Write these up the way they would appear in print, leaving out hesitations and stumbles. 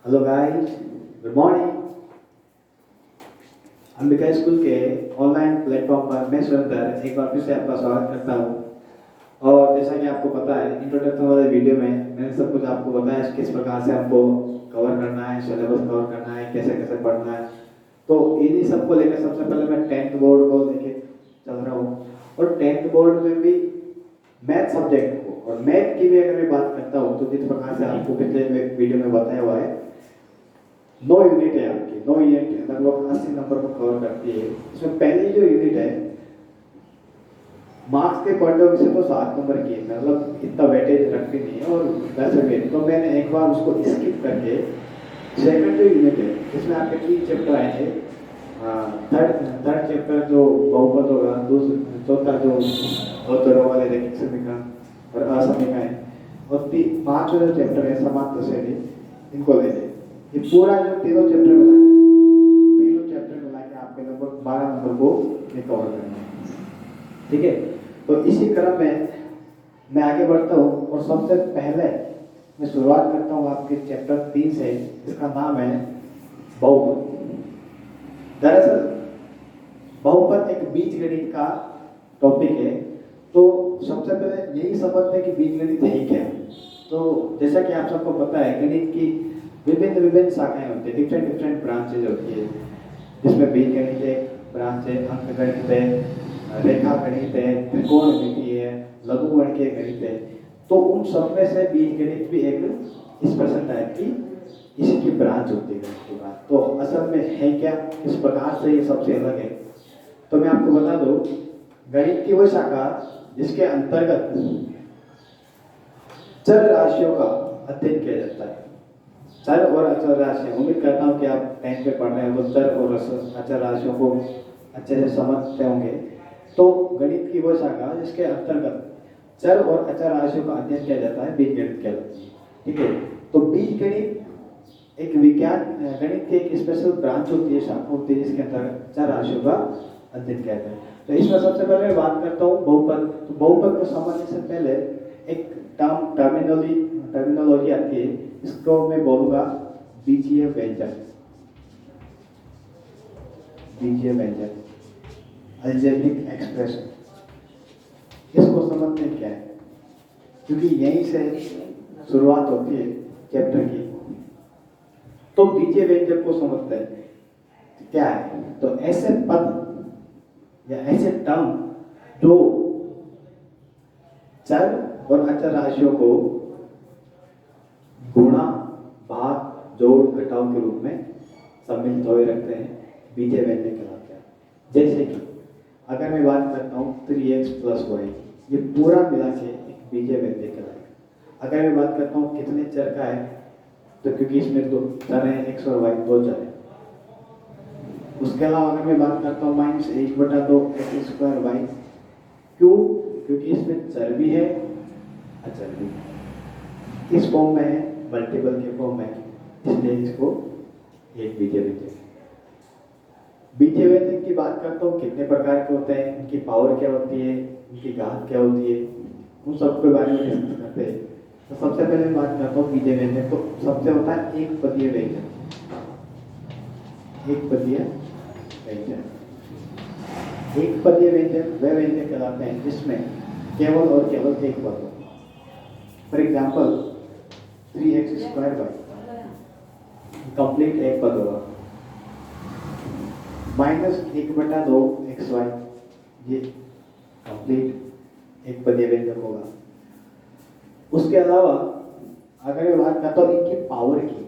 Hello guys, good morning. Ambika school के online platform पर मैं सुरेंद्र एक बार फिर से आपका स्वागत करता हूँ। और जैसा कि आपको पता है, इंट्रोडक्शन वाले वीडियो में मैंने सब कुछ आपको बताया किस प्रकार से हमको कवर करना है, सिलेबस कवर करना है, कैसे कैसे पढ़ना है। तो इन्हीं सबको लेकर सबसे पहले मैं टेंथ बोर्ड को लेके चल रहा हूँ। और टेंथ बोर्ड में भी मैथ सब्जेक्ट को और मैथ की भी अगर मैं बात करता हूँ तो जिस प्रकार से आपको पिछले वीडियो में बताया हुआ है, 9 यूनिट है आपकी। 9 यूनिट लगभग 80 नंबर को कवर करती है। इसमें पहली जो यूनिट है, मार्क्स के पॉइंट ऑफ व्यू से तो 7 नंबर की है, मतलब इतना वेटेज रखती नहीं है और वैसे भी तो मैंने एक बार उसको स्किप करके सेकंड जो यूनिट है जिसमें आपके 3 चैप्टर आएंगे। थर्ड थर्ड चैप्टर जो बहुपद होगा, दूसरा चौथा जो अवतरों वाले रैखिक समीकरण और असमीकरण, और पांचवा जो चैप्टर है समांतर श्रेणी, इनको ले लें। ये पूरा जो तीनों चैप्टर मिला के आपके लगभग 12 नंबर को कवर करना है। ठीक है, तो इसी क्रम में मैं आगे बढ़ता हूँ और सबसे पहले मैं शुरुआत करता हूँ आपके चैप्टर 3 से। इसका नाम है बहुपद। दरअसल बहुपद एक बीजगणित का टॉपिक है। तो सबसे पहले यही समझते हैं कि बीजगणित है क्या। तो जैसा कि आप सबको पता है, गणित की विभिन्न विभिन्न शाखाएं होती है, डिफरेंट डिफरेंट ब्रांचेज होती है, जिसमें बीजगणित एक ब्रांच है, अंकगणित है, रेखा गणित है, त्रिकोणमिति है, लघुगणकीय गणित है। तो उन सब में से बीजगणित भी एक स्पेशल टाइप की इसी की ब्रांच होती है गणित की बात। तो असल में है क्या, किस प्रकार से ये सबसे अलग है, तो मैं आपको बता दूं। गणित की वह शाखा जिसके अंतर्गत चर राशियों का अध्ययन किया जाता है। चर और अचर राशियां, उम्मीद करता हूँ कि आप 10th में पढ़ रहे हैं तो चर और अचर राशियों को अच्छे से समझते होंगे। तो गणित की वह शाखा जिसके अंतर्गत चर और अचर राशियों का अध्ययन किया जाता है, बीजगणित कहलाती है। ठीक है, तो बीजगणित एक विज्ञान गणित की एक स्पेशल ब्रांच होती है, शाखा होती है, जिसके अंतर्गत चर राशियों का अध्ययन किया जाता है। तो इसमें सबसे पहले मैं बात करता हूँ बहुपद। तो बहुपद को समझने से पहले एक टर्मिनोलॉजी आती है, इसको मैं बोलूंगा बीजीय व्यंजक। बीजीय व्यंजक, अलजेब्रिक एक्सप्रेशन, इसको समझते हैं क्या है, क्योंकि यहीं से शुरुआत होती है चैप्टर की। तो बीजीय व्यंजक को समझते हैं क्या है। तो ऐसे पद या ऐसे टर्म जो चर और अचर राशियों को गुणा, भाग, जोड़, घटाव के रूप में सम्मिलित हुए रखते हैं, बीजीय व्यंजक कहलाते हैं। जैसे कि अगर मैं बात करता हूँ 3x + y, ये पूरा मिला के एक बीजीय व्यंजक कहलाएगा। अगर मैं बात करता हूँ कितने चर का है, तो क्योंकि इसमें 2 चर हैं, x और y 2 चर हैं। उसके अलावा अगर मैं बात करता हूँ -1/2 x²y, क्यों? क्योंकि इसमें चर भी है, अचर भी है। इस फॉर्म में है, मल्टीपल के फॉर्म में, इसलिए इसको एक बीजीय व्यंजक। बीजीय व्यंजक की बात करता हूँ कितने प्रकार के होते हैं, इनकी पावर क्या होती है, इनकी घात क्या होती है, उन सब के बारे में डिस्कस करते हैं। तो सबसे पहले मैं बात करता हूँ बीजीय व्यंजक। तो सबसे होता है एक पदीय व्यंजक। एक पदीय व्यंजक, एक पदीय व्यंजक वह व्यंजक कहलाते हैं जिसमें केवल और केवल एक पद हो। फॉर एग्जाम्पल 3x² कंप्लीट एक पद होगा, -1/2 xy, ये कंप्लीट एक पदीय व्यंजक होगा। उसके अलावा अगर मैं बात करता हूँ इनकी पावर की,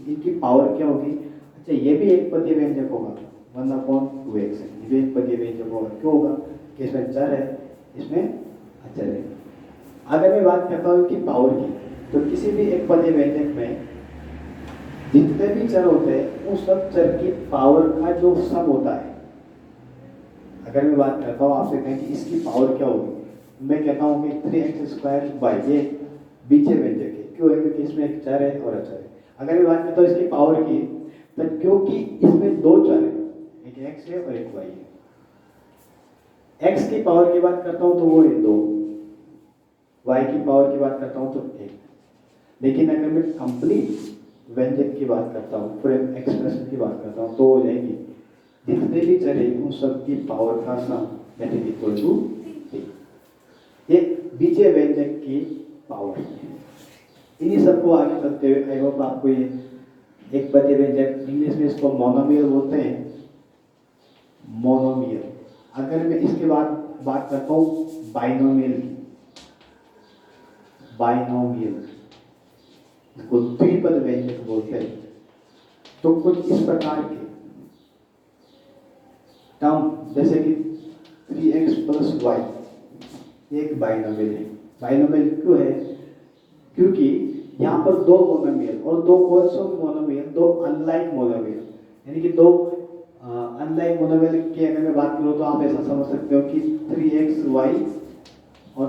इनकी पावर क्या होगी। अच्छा, ये भी एक पदीय व्यंजक होगा, 1/2x, ये भी एक पदीय व्यंजक होगा। क्यों होगा? कि इसमें चर है, इसमें अचर है। अगर मैं बात करता हूँ इनकी पावर की, तो किसी भी एक पदीय व्यंजक में जितने भी चर होते हैं उन सब चर की पावर का जो सम होता है। अगर मैं बात करता हूँ, आपसे कहें कि इसकी पावर क्या होगी, मैं कहता हूँ कि 3x²y, ये बीजीय व्यंजक है। क्यों है? क्योंकि इसमें एक चर है और अचर है। अगर मैं बात करता हूँ इसकी पावर की, तो क्योंकि इसमें 2 चर है, एक x है और एक y है। x की पावर की बात करता हूँ तो वो है 2, y की पावर की बात करता हूँ तो 1। लेकिन अगर मैं कंप्लीट व्यंजक की बात करता हूँ, पूरे एक्सप्रेशन की बात करता हूँ, तो हो जाएगी जितने भी चर है उन सबकी पावर का सम दैट इज इक्वल टू 3। ये बीजीय व्यंजक की पावर। इन्हीं सबको आगे चलते हुए आई होप आपको ये एक पद व्यंजक, इंग्लिश में इसको मोनोमियल बोलते हैं, मोनोमियल। अगर मैं इसके बाद बात करता हूँ बाइनोमियल की, बाइनोमियल इसको द्विपद व्यंजक बोलते हैं। तो कुछ इस प्रकार के टर्म जैसे कि 3x + y एक बाइनोमियल है। बाइनोमियल क्यों है? क्योंकि यहाँ पर दो मोनोमियल, और दो कौन से मोनोमियल? दो अनलाइक मोनोमियल, यानी कि दो अनलाइक मोनोमियल की अगर मैं बात करूँ तो आप ऐसा समझ सकते हो कि 3xy और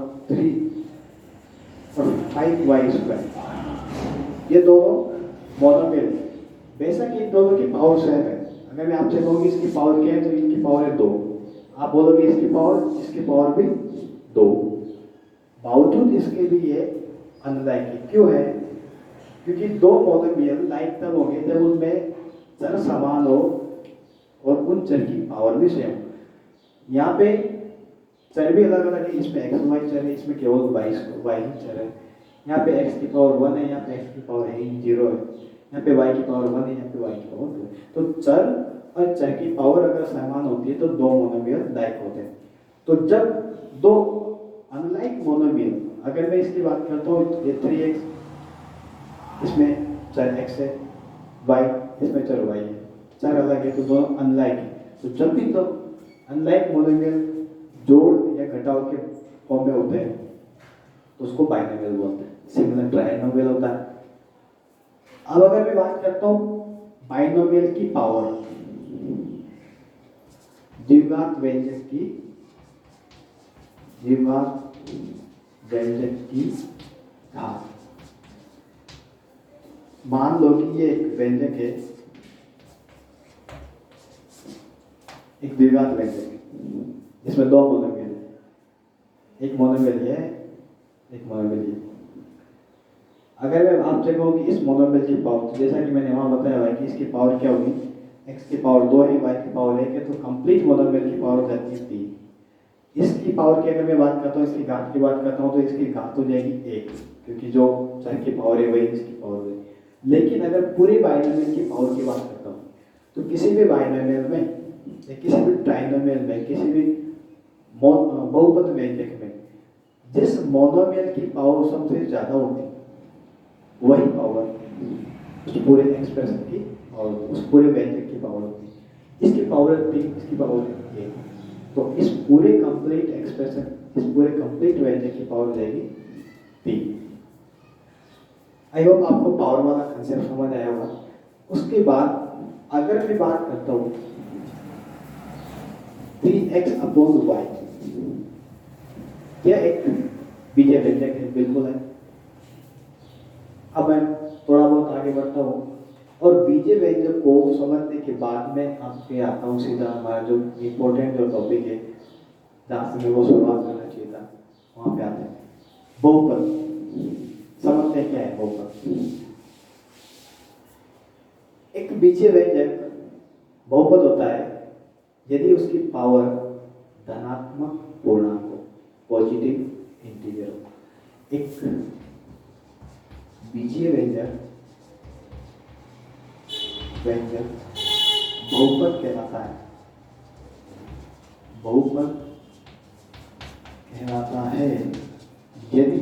5y², ये दोनों मोनोमियल। बेशक इन दोनों की पावर सेम है। अगर मैं आपसे कहूँ कि इसकी पावर क्या है तो इनकी पावर है 2, आप बोलोगे इसकी पावर भी 2। बावजूद इसके भी ये अनलाइक क्यों है? क्योंकि दो मोनोमियल लाइक तब होंगे जब उनमें चर समान हो और उन चर की पावर भी सेम हो। यहाँ पे चर भी अलग अलग है, इसमें एक्स वाई चर है, इसमें केवल वाई ही चर है। यहाँ पे x की पावर 1 है, यहाँ पे x की पावर है 0 है, यहाँ पे y की पावर 1 है, यहाँ पे y की पावर 2 है। तो चर और चर की पावर अगर समान होती है तो दो मोनोमियल लाइक होते हैं। तो जब दो अनलाइक मोनोमियल, अगर मैं इसकी बात करता हूँ, ये 3x इसमें चर x है, y इसमें चर y है, चर अलग है तो दोनों अनलाइक है। तो जब भी दो अनलाइक मोनोमियल जोड़ या घटाव के फॉर्म में होते हैं तो उसको बाइनोमियल बोलते हैं। सिमिलर ट्राइनोमियल होता है। अब अगर मैं बात करता हूँ बाइनोमियल की पावर, द्विघात व्यंजक की घात। मान लो कि ये एक व्यंजक है, एक द्विघात व्यंजक है, इसमें दो मोनोमियल है, एक मोनोमियल है, एक मोनोमियल है। अगर मैं आपसे कहूँ कि इस मोनोमियल की पावर, तो जैसा कि मैंने वहां बताया हुआ है कि इसकी पावर क्या होगी, x की पावर 2 है, y की पावर 1 है, तो कंप्लीट मोनोमियल की पावर हो जाती है 3। इसकी पावर की अगर मैं बात करता हूँ, इसकी घात की बात करता हूँ, तो इसकी घात हो जाएगी 1, क्योंकि जो चर की पावर है वही इसकी पावर है। लेकिन अगर पूरे बाइनोमियल की पावर की बात करता हूँ तो किसी भी बाइनोमियल में या किसी भी ट्राइनोमियल में, किसी भी बहुपद व्यंजक में जिस मोनोमियल की पावर सबसे ज्यादा होती है वही पावर उस पूरे एक्सप्रेशन की और उस पूरे व्यंजक की पावर होती है। इसकी पावर 3, इसकी पावर 1, तो इस पूरे कंप्लीट एक्सप्रेशन, इस पूरे कंप्लीट व्यंजक की पावर हो जाएगी 3। आई होप आपको पावर वाला कंसेप्ट समझ आया होगा। उसके बाद अगर मैं बात करता हूँ 3x/y, यह एक बीजीय व्यंजक है, बिल्कुल है। अब मैं थोड़ा बहुत आगे बढ़ता हूँ और बीजीय व्यंजक को समझने के बाद में आपके आता हूँ सीधा हमारा जो इम्पोर्टेंट जो टॉपिक है, जहाँ से मैं वो शुरुआत करना चाहिए था, वहाँ पे आते हैं बहुपद। समझते हैं क्या है बहुपद। एक बीजीय व्यंजक बहुपद होता है यदि उसकी पावर धनात्मक पूर्णांक हो, पॉजिटिव इंटीजर हो। एक बीजीय व्यंजक बहुपद कहलाता है, बहुपद कहलाता है यदि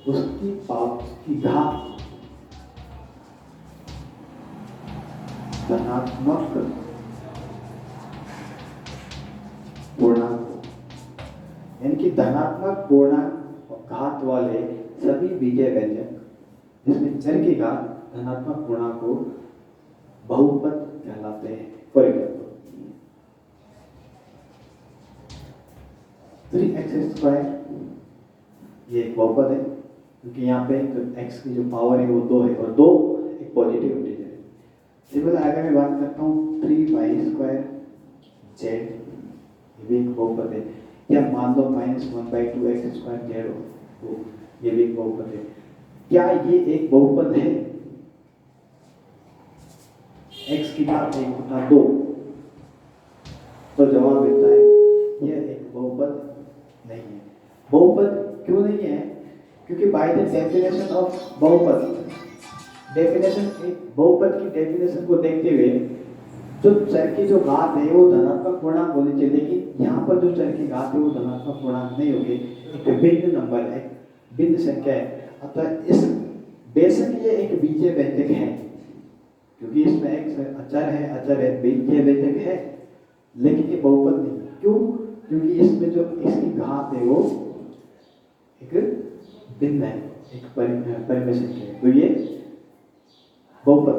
उसकी घात धनात्मक पूर्णांक, यानी कि धनात्मक पूर्णांक घात वाले सभी बीजीय व्यंजक जिसमें चर की घात धनात्मक पूर्णांक को बहुपद कहलाते हैं। फॉर एग्जाम्पल 3x², ये एक बहुपद है क्योंकि यहाँ पे x की जो पावर है वो 2 है और 2 एक पॉजिटिव इंटीजर है। सिमिलर अगर मैं बात करता हूँ 3y²z, ये भी एक बहुपद है। या मान लो -1/2x² z हो, तो ये भी एक बहुपद है। क्या ये एक बहुपद है? x की घात 1 गुना 2, तो जवाब मिलता है यह एक बहुपद नहीं है। बहुपद क्यों नहीं है? क्योंकि बाय द डेफिनेशन ऑफ बहुपद, बहुपद की डेफिनेशन को देखते हुए जो चर की जो घात है वो धनात्मक पूर्णांक होनी चाहिए, लेकिन यहाँ पर जो चर की घात है वो धनात्मक पूर्णांक नहीं होगी, एक भिन्न नंबर है, भिन्न संख्या है। अतः इस बेशक ये एक बीजीय व्यंजक है, क्योंकि इसमें एक अचर है, बीजीय व्यंजक है, लेकिन ये बहुपद नहीं। क्यों? क्योंकि इसमें जो इसकी घात है वो एक भिन्न है, एक परिमेय संख्या है, तो ये बहुपद।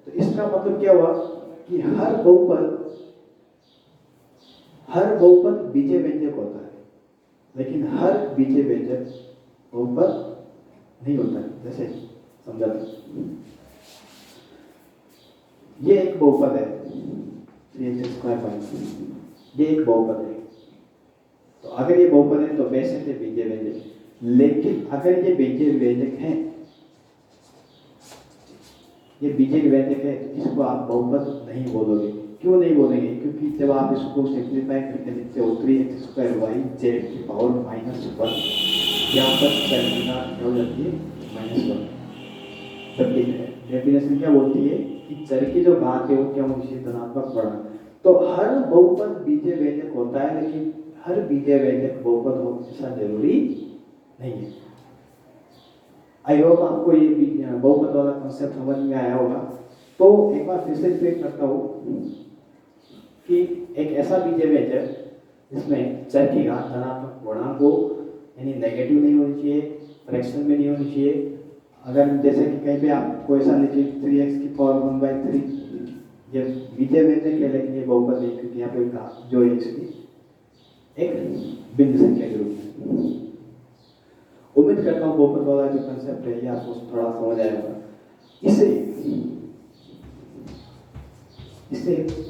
तो इसका मतलब क्या हुआ कि हर बहुपद बीजीय व्यंजक होता है, लेकिन हर बीजीय व्यंजक बहुपद नहीं होता है। जैसे समझा, ये एक बहुपद है, ये एक बहुपद है। तो अगर ये बहुपद है तो बेशक ये बीजीय व्यंजक, लेकिन अगर ये बीजीय व्यंजक है, ये बीजीय व्यंजक है, इसको आप बहुपद नहीं बोलोगे। क्यों नहीं बोलेंगे? क्योंकि जब आप इसको सिंप्लीफाई करके लिखते हो 3x² की पावर -1, यहाँ पर क्या हो जाती है? -1। जबकि डेफिनेशन क्या बोलती है कि चर की जो घात है वो क्या होनी चाहिए? धनात्मक पूर्णांक। तो हर बहुपद बीजीय व्यंजक होता है, लेकिन हर बीजीय व्यंजक बहुपद हो ऐसा जरूरी नहीं है। आई होप आपको ये बहुपद वाला कंसेप्ट समझ में आया होगा। तो एक बार फिर से रिपीट करता हूँ कि एक ऐसा बीजीय व्यंजक जिसमें चर की घात धनात्मक पूर्णांक हो, यानी नेगेटिव नहीं होनी चाहिए, फ्रैक्शन में नहीं होनी चाहिए। अगर जैसे कि कहीं पे आपको ऐसा लिखिए 3x की पावर 1/3, ये बीजीय व्यंजक है, लेकिन ये बहुपद नहीं, क्योंकि यहाँ पे घात जो है इसकी एक भिन्न संख्या के रूप में। उम्मीद करता हूँ बहुपद वाला जो कंसेप्ट है ये आपको थोड़ा समझ आया होगा। इसे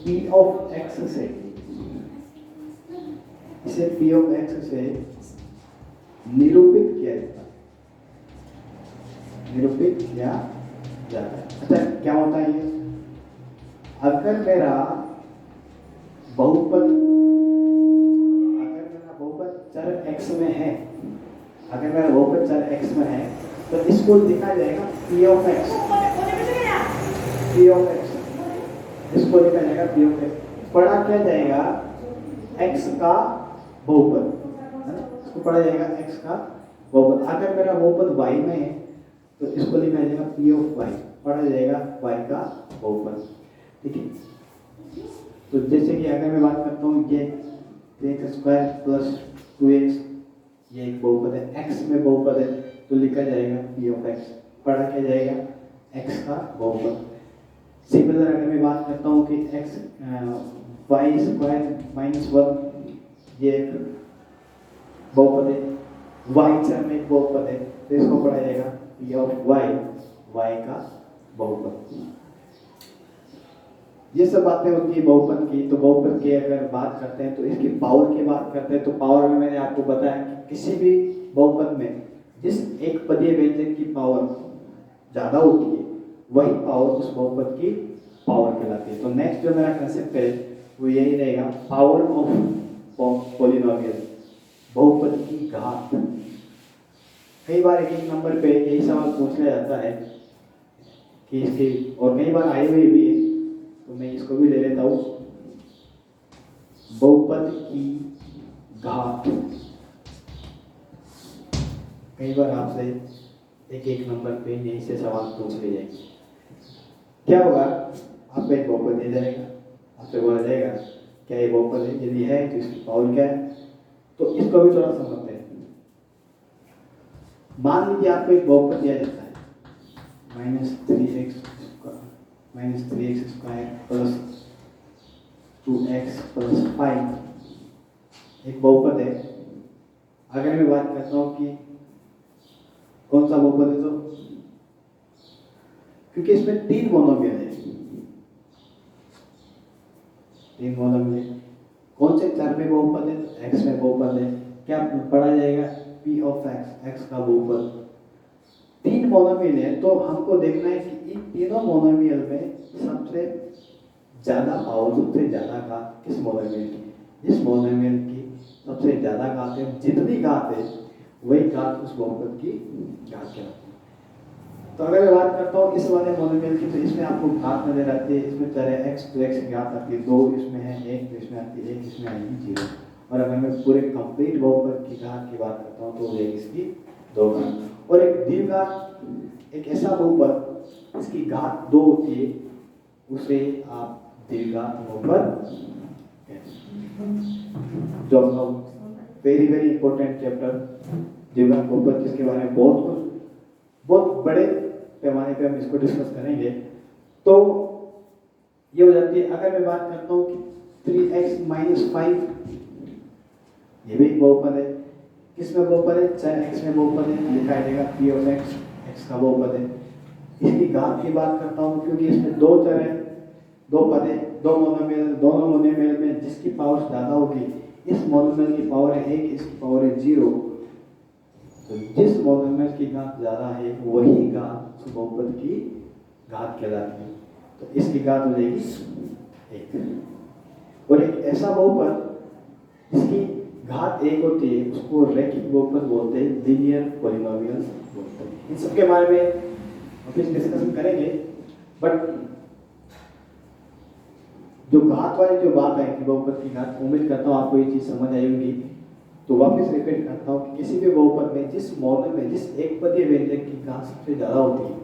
P ऑफ x से, इसे P ऑफ x से निरूपित किया जाता है, निरूपित किया जाता है। अच्छा, क्या होता है ये? अगर मेरा बहुपद चर x में है, अगर मेरा बहुपद चर x में है, तो इसको लिखा जाएगा P of x, P of x, इसको लिखा जाएगा P ऑफ x। पढ़ा क्या जाएगा? x का बहुपद, इसको पढ़ा जाएगा x का बहुपद। अगर मेरा बहुपद y में है तो इसको लिखा जाएगा P ऑफ y, पढ़ा जाएगा y का बहुपद। ठीक है। तो जैसे कि अगर मैं बात करता हूँ ये 3x² + 2x, ये एक बहुपद है, x में बहुपद है, तो लिखा जाएगा P ऑफ x, पढ़ा क्या जाएगा? x का बहुपद। सिमिलर अगर मैं बात करता हूँ कि y² - 1, ये एक बहुपद है, y चर में एक बहुपद है, तो इसको पढ़ा जाएगा P ऑफ y, y का बहुपद। ये सब बातें होती है बहुपद की। तो बहुपद की अगर बात करते हैं तो इसकी पावर की बात करते हैं, तो पावर में मैंने आपको बताया कि किसी भी बहुपद में जिस एक पदीय व्यंजक की पावर ज़्यादा होती है वही पावर उस बहुपद की पावर कहलाती है। तो नेक्स्ट जो मेरा कंसेप्ट है वो यही रहेगा, पावर ऑफ पॉलिनोमियल, बहुपद की घात। कई बार एक नंबर पे यही सवाल पूछ लिया जाता है कि इसकी, और कई बार आई हुई भी है, तो मैं इसको भी ले लेता हूँ, बहुपद की घात। कई बार आपसे एक नंबर पे यहीं से सवाल पूछ लिए जाएंगे। क्या होगा? आपको एक बहुपद दिया जाएगा, आपसे बोला जाएगा क्या ये बहुपद है, यदि है तो इसकी पावर क्या है। तो इसको भी थोड़ा समझते हैं। मान लीजिए आपको एक बहुपद दिया जाता है -3x² + 2x + 5, एक बहुपद है। अगर मैं बात करता हूँ कि कौन सा बहुपद है, तो क्योंकि इसमें 3 मोनोमियल है, 3 मोनोमियल, कौन से चर में बहुपद है? तो x में बहुपद है। क्या पढ़ा जाएगा? P ऑफ x, x का बहुपद। तीन मोनोमियल है, तो हमको देखना है कि इन तीनों मोनोमियल में सबसे ज़्यादा पावर, सबसे ज़्यादा घात किस मोनोमियल की। इस मोनोमियल की सबसे ज़्यादा घात है, जितनी घात है वही घात उस बहुपद की घात कहलाती है। तो अगर मैं बात करता हूँ इस वाले मोनोमियल की, तो इसमें आपको घात नजर आती है, इसमें चले x, तो x की घात आती है 2, इसमें है 1, तो इसमें आती है 1, इसमें आएगी 0। और अगर मैं पूरे कंप्लीट बहुपद की घात की बात करता हूँ तो ये इसकी 2 घात। और एक द्विघात, एक ऐसा बहुपद इसकी घात 2 होती है, उसे आप द्विघात बहुपद कहते हैं। जो हम वेरी वेरी इंपॉर्टेंट चैप्टर द्विघात बहुपद, जिसके बारे में बहुत बड़े पैमाने पे हम इसको डिस्कस करेंगे। तो ये हो जाती है। अगर मैं बात करता हूँ कि 3x - 5, ये भी एक बहुपद है। किसमें बहुपद है? चाहे x में बहुपद है, लिखा जाएगा p of x, x का बहुपद है। इसकी घात की बात करता हूँ, क्योंकि इसमें दो चर है, दो पद है, दो मोनोमियल, दोनों मोनोमियल में जिसकी पावर ज़्यादा होगी, इस मोनोमियल की पावर है 1, इसकी पावर है 0। तो जिस मोनोमियल की घात ज़्यादा है वही घात उस बहुपद की घात कहलाती है। तो इसकी घात हो जाएगी 1। और एक ऐसा बहुपद जिसकी घात 1 होती है उसको रैखिक बहुपद बोलते हैं, लीनियर पॉलिनोमियल बोलते हैं। इन सबके बारे में वापस डिस्कशन करेंगे, बट जो घात वाली जो बात है कि बहुपद की घात, उम्मीद करता हूँ आपको ये चीज़ समझ आई होगी। तो वापस रिपीट करता हूँ कि किसी भी बहुपद में जिस मोनोमियल में जिस एक पदीय व्यंजक की घात सबसे ज़्यादा होती है,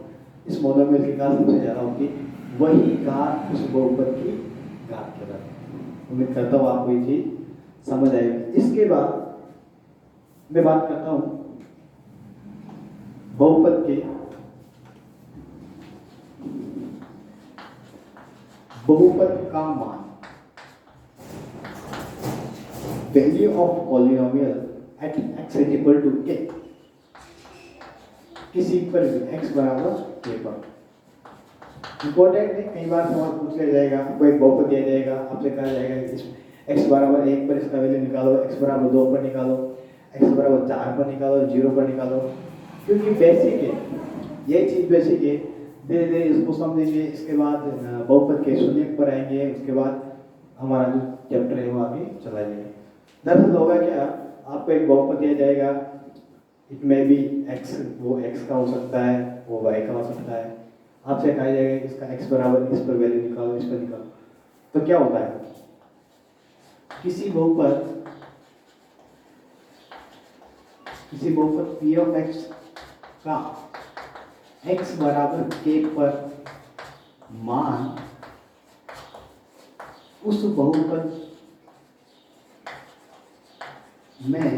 इस मोनोमियल की घात सबसे ज़्यादा होती है, वही घात उस बहुपद की घात कहलाती है। उम्मीद करता हूँ आपको ये चीज़ समझ आएगी। इसके बाद मैं बात करता हूँ बहुपद के बहुपद का मान, value of polynomial at x is equal to k, किसी पर x बराबर k पर। इंपॉर्टेंट है, कई बार सवाल पूछ लिया जाएगा, आपको एक बहुपद दिया जाएगा, आपसे कहा जाएगा x बराबर 1 पर इसका वैल्यू निकालो, x बराबर 2 पर निकालो, x बराबर 4 पर निकालो, 0 पर निकालो। क्योंकि बेसिक है, ये चीज़ बेसिक है, धीरे धीरे इसको समझेंगे, इसके बाद बहुपद के शून्य पर आएंगे, उसके बाद हमारा जो चैप्टर है वो आगे चला जाएगा। दरअसल होगा क्या, आपको एक बहुपद दिया जाएगा, इट में भी x, वो x का हो सकता है, वो y का हो सकता है। आपसे कहा जाएगा इसका x बराबर, इस पर वैल्यू निकालो, इस पर निकालो। तो क्या होता है, किसी बहुपद p of x का x बराबर k पर मान उस बहुपद में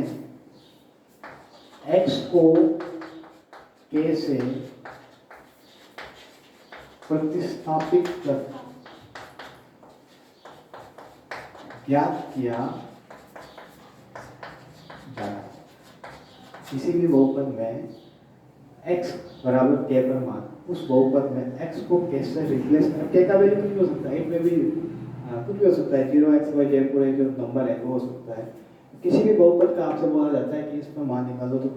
x को k से प्रतिस्थापित कर ज्ञात किया जाए। किसी भी बहुपद में x बराबर k पर मान, उस बहुपद में x को k से रिप्लेस कर, k का वैल्यू कुछ भी हो सकता है, में भी कुछ भी हो सकता है, 0x पूरे जो नंबर है वो हो सकता है। किसी भी बहुपद का आपसे बोला जाता है कि इसमें मान निकालो, तो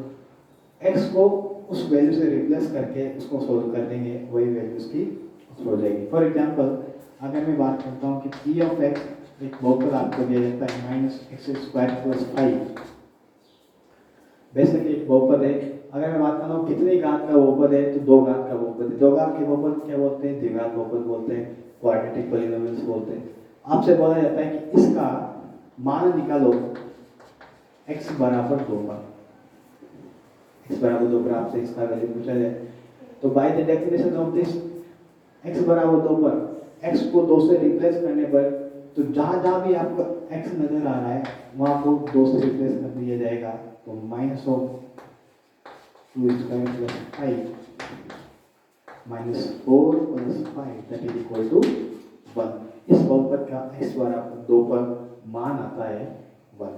x को उस वैल्यू से रिप्लेस करके उसको सोल्व कर देंगे, वही वैल्यू उसकी हो जाएगी। फॉर एग्जांपल, अगर मैं बात करता हूँ कि p of x एक बहुपद आपको दिया जाता है -x² + 5, बेसिकली एक बहुपद है। अगर मैं बात करता हूँ कितनी घात का बहुपद है, तो 2 घात का बहुपद है। 2 घात के बहुपद क्या बोलते हैं? द्विघात बहुपद बोलते हैं, क्वाड्रेटिक पॉलिनोमियल्स बोलते हैं। आपसे बोला जाता है कि इसका मान निकालो x बराबर 2 पर, x बराबर 2 पर आपसे इसका वैल्यू पूछा जाए, तो by the definition of this x बराबर 2 पर x को 2 से रिप्लेस करने पर, तो जहाँ जहाँ भी आपको x नजर आ रहा है वहाँ को 2 से रिप्लेस कर दिया जाएगा। तो -2² + 5 -4 + 5 दैट इज इक्वल टू 1। इस बहुपद का x बराबर 2 पर मान आता है 1।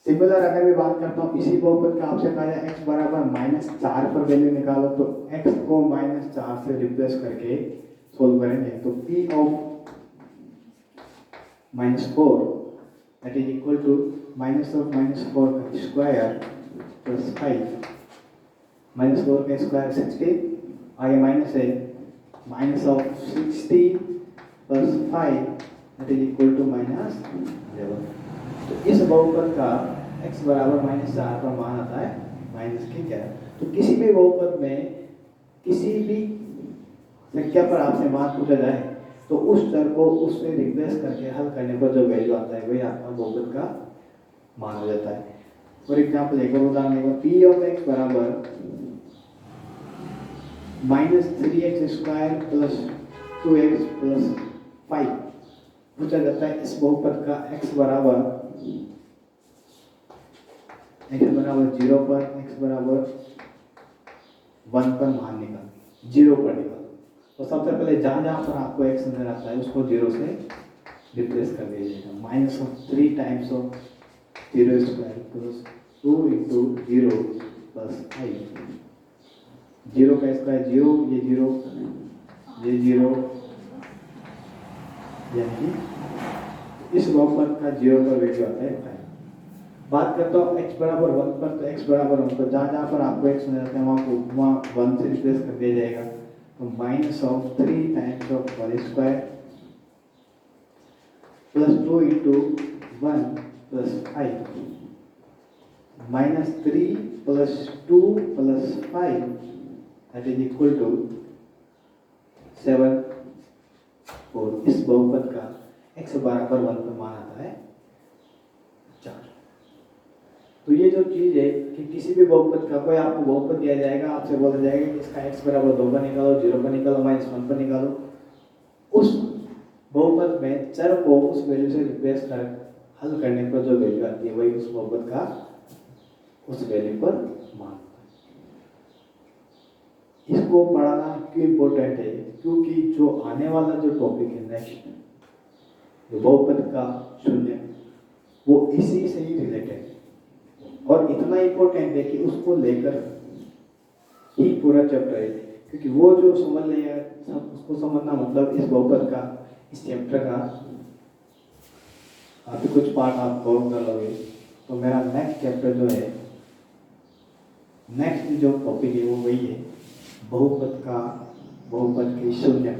सिमिलर अगर मैं बात करता हूँ इसी बहुपद का, आपसे कहा जाए x बराबर -4 पर वैल्यू निकालो, तो x को -4 से रिप्लेस करके सोल्व करेंगे, तो p of -4 that is equal to -4² + 5 -4 का स्क्वायर 60, आगे माइनस है, minus of 60 plus 5 that is equal to -11। तो इस बहुपद का x बराबर -4 पर मान आता है माइनस के क्या। तो किसी भी बहुपद में किसी भी संख्या पर आपसे मान पूछा जाए तो उस चर को उससे रिप्लेस करके हल करने पर जो वैल्यू आता है वही आपका बहुपद का मान हो जाता है। फॉर एग्जाम्पल एक और उदाहरण लेंगे, पी ऑफ एक्स बराबर -3x² प्लस 2x प्लस 5 पूछा जाता है। इस बहुपद का x बराबर 0 पर, x बराबर 1 पर मान निकाल, 0 पर निकाल। तो सबसे पहले जहाँ जहाँ पर आपको x नजर आता है उसको 0 से रिप्लेस कर दिया जाएगा। -3 times of 0² plus 2 into 0 plus 5। 0 का स्क्वायर 0, ये 0, ये 0, यानी इस बहुपद का 0 पर वैल्यू आता है 5। बात करता हूँ x बराबर 1 पर, तो x बराबर 1 पर जहाँ जहाँ पर आपको x नजर आता है वहाँ 1 से रिप्लेस कर दिया जाएगा। तो -3 times of 1² plus 2 into 1 plus 5, -3 plus 2 plus 5 that is equal to 7, 4। इस बहुपद का x बराबर 1 पर मान आता है 4। तो ये जो चीज है कि किसी भी बहुपद का कोई आपको बहुपद दिया जाएगा, आपसे बोला जाएगा कि इसका x बराबर 2 पर निकालो, 0 पर निकालो, -1 पर निकालो। उस बहुपद में चर को उस वैल्यू से रिप्लेस कर हल करने पर जो वैल्यू आती है वही उस बहुपद का उस वैल्यू पर मान। इसको पढ़ाना क्यों इम्पोर्टेंट है, क्योंकि जो आने वाला जो टॉपिक है नेक्स्ट, जो बहुपद का शून्य, वो इसी से ही रिलेटेड है और इतना इम्पोर्टेंट है कि उसको लेकर ही पूरा चैप्टर है। क्योंकि वो जो समझ लेगा सब उसको समझना मतलब इस बहुपद का, इस चैप्टर का काफी कुछ पार्ट आप कवर कर लोगे। तो मेरा नेक्स्ट चैप्टर जो है, नेक्स्ट जो टॉपिक है वो वही है बहुपद का, बहुपद के शून्य,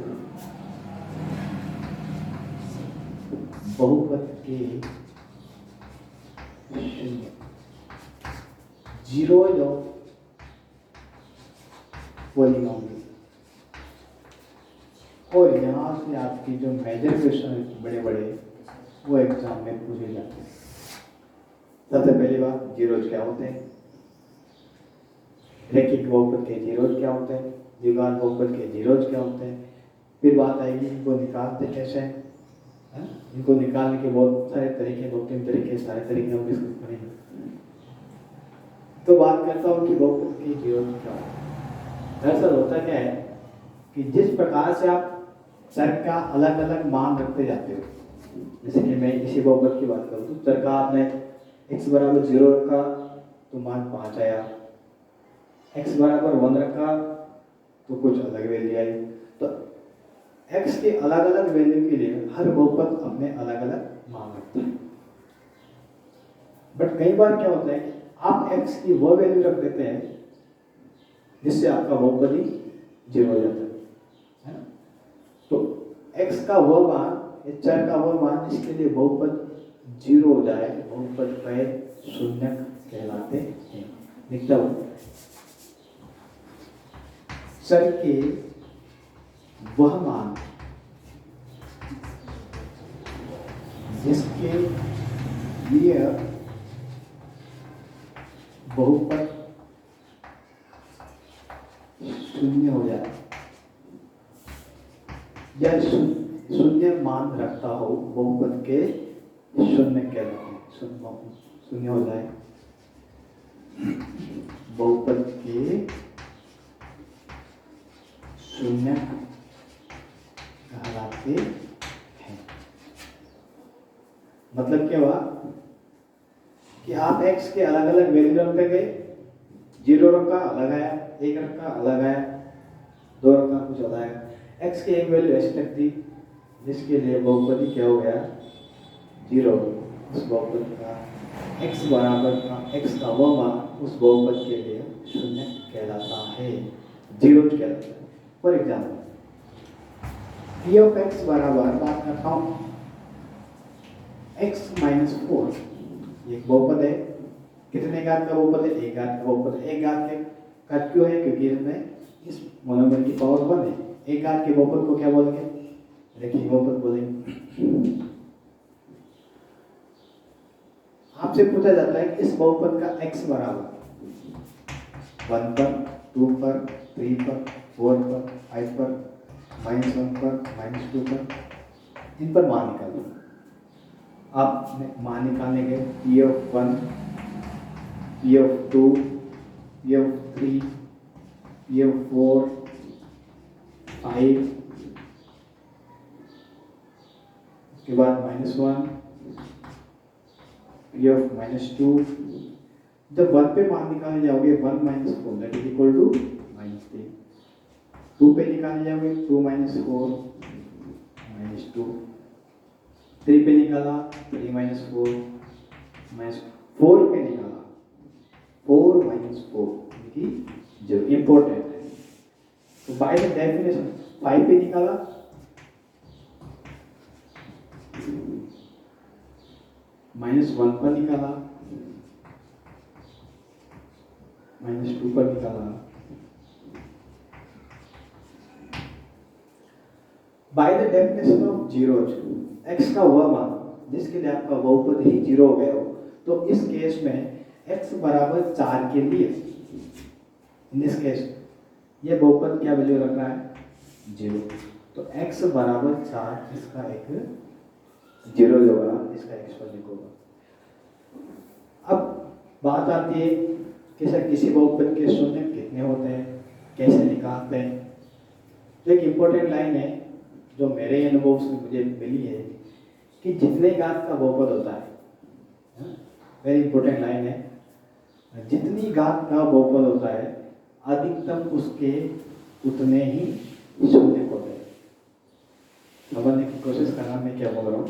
बहुपद के शून्य, जीरो जो पॉलिनोमियल। और यहाँ से आपकी जो मेजर क्वेश्चन है बड़े बड़े वो एग्जाम में पूछे जाते हैं। सबसे पहली बात, जीरोज क्या होते हैं, रैखिक बहुपद के जीरोज क्या होते हैं, द्विघात बहुपद के जीरोज क्या होते हैं। फिर बात आएगी इनको निकालते कैसे हैं, इनको निकालने के बहुत सारे तरीके, 2-3 तरीके, सारे तरीके हम डिस्कस करेंगे। तो बात करता हूँ कि बहुपद के जीरोज क्या होते हैं। दरअसल होता क्या है कि जिस प्रकार से आप चर का अलग अलग मान रखते जाते हो, जैसे कि मैं इसी बहुपद की बात करूँ तो चर का आपने x बराबर 0 रखा तो मान 5 आया, x बराबर 1 रखा तो कुछ अलग वैल्यू आई। तो x के अलग अलग वैल्यू के लिए हर बहुपद अपने अलग अलग मान रखता है। बट कई बार क्या होता है कि आप x की वो वैल्यू रख देते हैं जिससे आपका बहुपद ही 0 हो जाता है ना। तो x का वह मान, चर का वह मान जिसके लिए बहुपद 0 हो जाए, बहुपद वह शून्यक कहलाते हैं। लिखता हूं, चर के वह मान जिसके लिए बहुपद शून्य हो जाए या शून्य मान रखता हो, बहुपद के शून्य कहलाते हैं। शून्य हो जाए, बहुपद के शून्य कहलाते हैं। मतलब क्या हुआ कि आप x के अलग अलग वैल्यू रखते गए, 0 रखा अलग आया, 1 रखा अलग आया, 2 रखा कुछ अलग आया। x की एक वैल्यू ऐसी रख दी जिसके लिए बहुपद ही क्या हो गया 0। उस बहुपद का x बराबर का x का वह मान उस बहुपद के लिए शून्य कहलाता है, जीरो कहलाता है। For example P of x बराबर, बात करता हूँ x माइनस 4, एक बहुपद है। कितने घात का बहुपद है? एक घात का बहुपद है। एक घात के का क्यों है? क्योंकि इसमें इस मोनोमियल की पावर 1 है। एक घात के बहुपद को क्या बोलेंगे? रैखिक बहुपद बोलेंगे। आपसे पूछा जाता है इस बहुपद का x बराबर 1 पर, 2 पर, 3 पर, 4 पर, 5 पर, -1 पर, -2 पर, इन पर मान निकालना। आप मान निकालने के P of 1, P of 2, P of 3, P of 4, 5, उसके बाद -1, पी ऑफ -2। जब 1 पे मान निकालने जाओगे 1 - 4 दैट इज इक्वल टू -3। 2 पे निकालने जाओगे 2 - 4 -2। 3 पे निकाला 3 - 4 -4 पे निकाला 4 - 4 जो इम्पोर्टेंट है। तो बाय द डेफिनेशन 5 पे निकाला -1 पर निकाला, -2 पर निकाला। By the definition of zeros, x का वह मान जिसके लिए आपका बहुपद ही जीरो हो गया हो, तो इस केस में x बराबर 4 के लिए, इन दिस केस ये बहुपद क्या वैल्यू रख रहा है? 0। तो x बराबर 4 इसका एक जीरो जो होगा इसका एक्सपोनेंट होगा। अब बात आती है कि सर किसी बहुपद के शून्य कितने होते हैं, कैसे निकालते हैं? तो एक इम्पोर्टेंट लाइन है जो मेरे अनुभव से मुझे मिली है कि जितने घात का बहुपद होता है, वेरी इंपॉर्टेंट लाइन है, जितनी घात का बहुपद होता है अधिकतम उसके उतने ही शून्य होते हैं। समझने की कोशिश करना मैं क्या बोल रहा हूँ।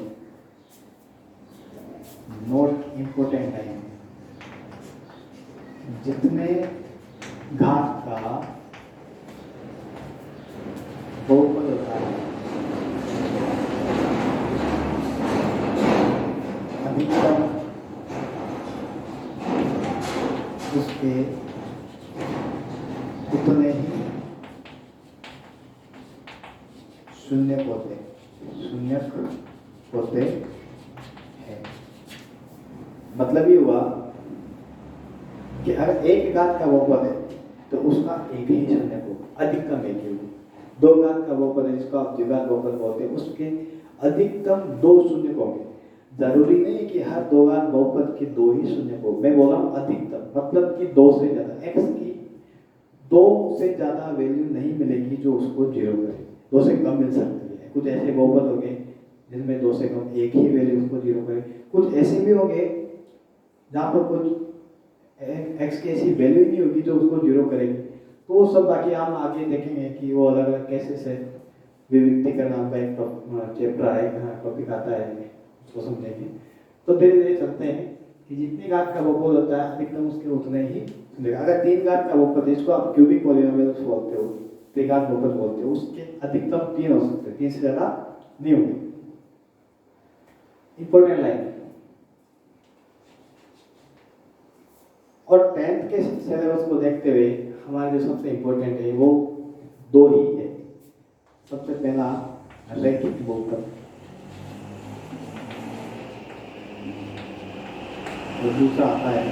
नोट इम्पोर्टेंट लाइन, जितने घात का बहुपद होता है अधिकतम उसके उतने ही शून्य होते हैं। मतलब ये हुआ कि अगर एक घात का बहुपद है तो उसका एक ही शून्य को अधिकतम एक ही होगी। 2 घात का बहुपद है जिसको आप द्विघात बहुपद बोलते हैं, उसके अधिकतम 2 शून्य होंगे। जरूरी नहीं कि हर 2 घात बहुपद के 2 ही शून्य हो, मैं बोल रहा हूँ अधिकतम, मतलब कि 2 से ज्यादा। x की 2 से ज्यादा वैल्यू नहीं मिलेगी जो उसको 0 करे, 2 से कम मिल सकती है। कुछ ऐसे बहुपद हो गए जिनमें 2 से कम एक ही वैल्यू उसको 0 करे, कुछ ऐसे भी हो गए जहाँ पर कुछ x की ऐसी वैल्यू ही नहीं होगी जो उसको 0 करेगी। तो वो सब बाकी हम आगे देखेंगे कि वो अलग अलग कैसे से विविधीकरण नाम का एक चैप्टर है, टॉपिक आता है, उसको समझेंगे। तो धीरे धीरे चलते हैं कि जितनी घात का बहुपद होता है अधिकतम उसके उतने ही। अगर 3 घात का बहुपद है जिसको आप क्यूबिक पॉलिनोमियल्स बोलते हो, त्रिघात बहुपद बोलते हो, उसके अधिकतम 3 हो सकते हैं, 3 से ज्यादा नहीं होंगे। Important line. और 10th के सिलेबस को देखते हुए हमारे जो सबसे इंपॉर्टेंट है वो 2 ही है। सबसे पहला रैखिक बहुपद और दूसरा आता है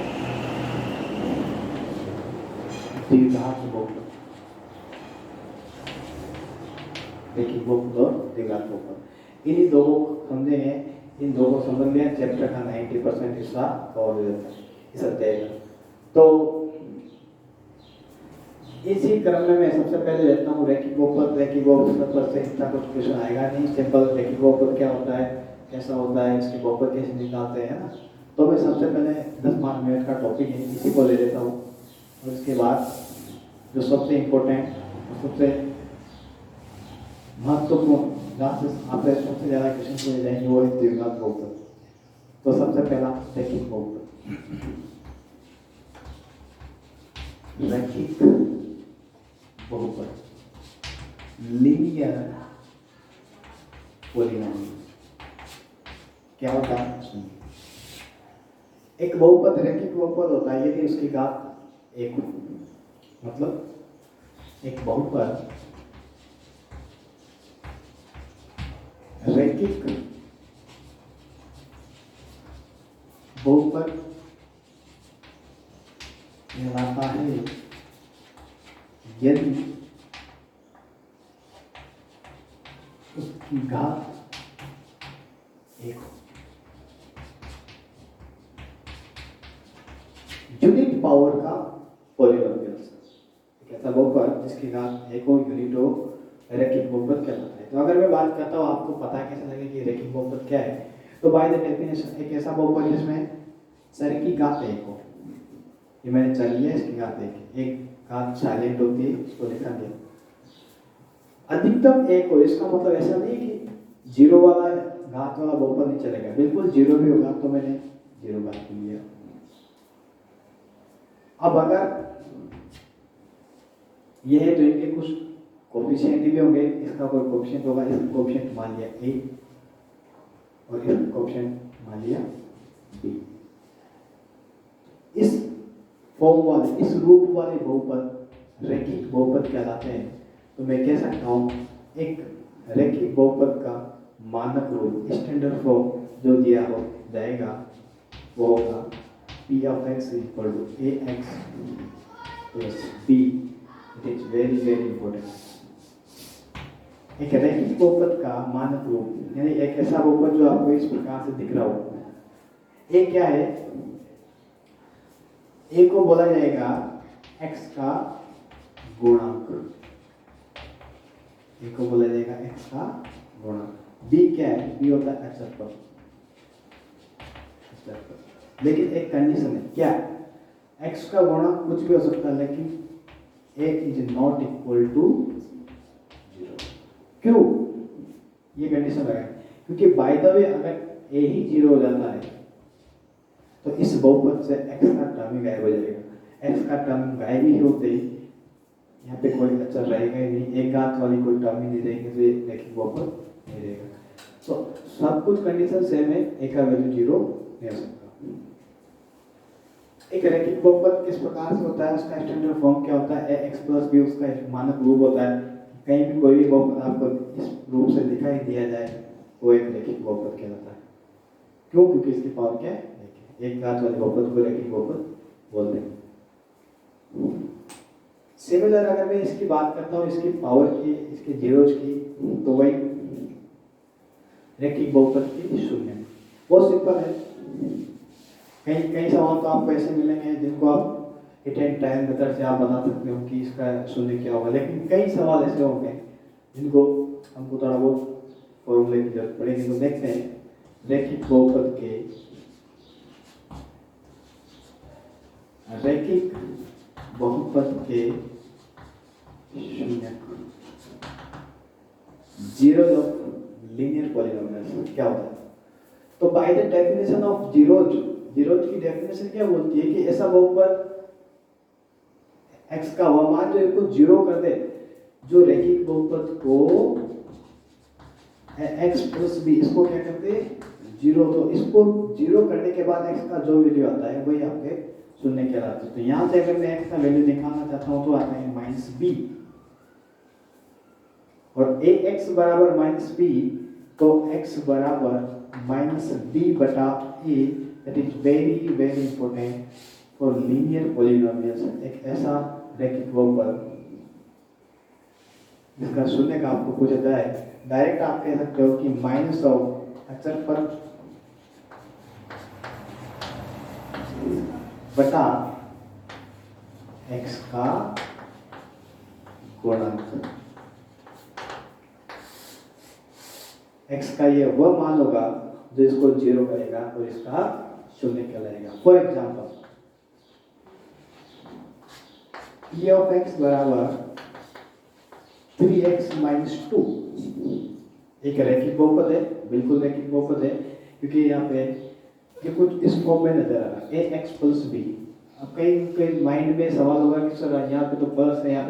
द्विघात बहुपद। रैखिक बहुपद और द्विघात बहुपद, इन्हीं दो को समझेंगे। इन दो को समझ लिया चैप्टर का 90% हिस्सा कवर हो जाता है इस अध्याय का। तो इसी क्रम में मैं सबसे पहले लेता हूँ रैखिक बहुपद। रैखिक बहुपद पर से इतना कुछ क्वेश्चन आएगा नहीं, सिंपल रैखिक बहुपद क्या होता है, कैसा होता है, इसके बहुपद कैसे निकालते हैं ना। तो मैं सबसे पहले 10-5 मिनट का टॉपिक है इसी को ले लेता हूँ, और इसके बाद जो सबसे इम्पोर्टेंट और सबसे महत्वपूर्ण जहाँ से आप सबसे ज़्यादा क्वेश्चन पूछे जाएंगे वो है द्विघात बहुपद। तो सबसे पहला रैखिक बहुपद। रैखिक बहुपद, लीनियर पॉलिनोमियल। क्या होता है? सुनिए, एक बहुपद रैखिक बहुपद होता है यदि उसकी घात एक हो। मतलब एक बहुपद रैखिक बहुपद कहलाता है यदि उसकी घात एक हो। यूनिट पावर का पॉलिनोमियल, एक ऐसा बहुपद जिसकी घात एक हो, यूनिट हो, रैखिक बहुपद कहलाता है। तो अगर मैं बात करता हूँ, आपको पता कैसे लगे कि रैखिक बहुपद क्या है? तो बाय द डेफिनेशन एक ऐसा बहुपद जिसमें चर की घात एक हो। ये मैंने चर लिया, इसकी घात एक घात साइलेंट होती है, उसको लिखा गया। अधिकतम एक हो, इसका मतलब ऐसा नहीं कि जीरो वाला घात वाला बहुपद नहीं चलेगा, बिल्कुल जीरो भी होगा तो मैंने जीरो घात लिया। अब अगर ये है तो इनके कुछ कोफिशिएंट भी होंगे, इसका कोई कोफिशिएंट होगा, इसका कोफिशिएंट मान लिया a और इसका कोफिशिएंट मान लिया b। इस फॉर्म वाले, इस रूप वाले बहुपद रैखिक बहुपद कहलाते हैं। तो मैं कह सकता हूँ एक रैखिक बहुपद का मानक रूप, स्टैंडर्ड फॉर्म जो दिया हो जाएगा वो होगा p of x equal to ax plus b। It is very very important. एक रैखिक बहुपद का मानक रूप यानी एक ऐसा बहुपद जो आपको इस प्रकार से दिख रहा हो, ए क्या है? ए को बोला जाएगा x का गुणांक, ए को बोला जाएगा x का गुणांक। b क्या है? b होता है अचर पद। लेकिन एक कंडीशन है, क्या? x का गुणांक कुछ भी हो सकता है लेकिन a is not equal to 0। क्यों ये कंडीशन लगाए? क्योंकि बाय द वे अगर a ही 0 हो जाता है तो इस बहुपद से x का टर्म ही गायब हो जाएगा। x का टर्म गायब ही होते ही यहाँ पे कोई अचर रहेगा ही नहीं, एक घात वाली कोई टर्म ही नहीं रहेगी, तो ये रैखिक बहुपद नहीं रहेगा। तो सब कुछ कंडीशन सेम है, a का वैल्यू 0 नहीं हो सकता। एक रैखिक बहुपद किस प्रकार से होता है, उसका स्टैंडर्ड फॉर्म क्या होता है? ax plus b उसका मानक रूप होता है। कहीं भी कोई भी बहुपद आपको इस रूप से दिखाई दिया जाए वो एक रैखिक बहुपद कहलाता है। क्यों? क्योंकि इसकी पावर क्या है? एक घात वाले बहुपद को रैखिक बहुपद बोलते हैं। सिमिलर अगर मैं इसकी बात करता हूँ, इसकी पावर की, इसके जीरोज की, तो वही रैखिक बहुपद की शून्य। बहुत सिंपल है। कई सवाल तो आपको ऐसे मिलेंगे जिनको आप हिट एंड टाइम मेथड से आप बता सकते हो कि इसका शून्य क्या होगा, लेकिन कई सवाल ऐसे होंगे जिनको हमको थोड़ा बहुत फॉर्मूले की जरूरत पड़ेगी। तो देखते हैं रैखिक बहुपद के शून्य जीरो ऑफ लीनियर पॉलिनोमियल्स क्या होता है? तो by the definition of zeros की डेफिनेशन क्या बोलती है कि ऐसा बहुपद x का वह मान जो इसको 0 कर दे, जो रैखिक बहुपद को x plus b इसको क्या करते हैं 0, तो इसको 0 करने के बाद x का जो वैल्यू आता है वही आपके शून्य कहलाता है। तो यहाँ से अगर मैं x का वैल्यू निकालना चाहता हूँ तो आता है -b, और ax बराबर -b, तो x बराबर -b बटा a। That is very very important for linear polynomials. एक ऐसा रैखिक बहुपद जिसका शून्य का आपको पूछा जाए, डायरेक्ट आप कह सकते हो कि माइनस ऑफ अचर पद बटा x का गुणांक। x का ये वह मान होगा जो इसको 0 करेगा और इसका शून्य कहलाएगा। For example p of x बराबर 3x - 2 एक रैखिक बहुपद है, बिल्कुल रैखिक बहुपद है, क्योंकि यहाँ पे ये कुछ इस फॉर्म में नजर आ रहा है ax plus b। अब कई कई माइंड में सवाल होगा कि सर यहाँ पे तो प्लस है, यहाँ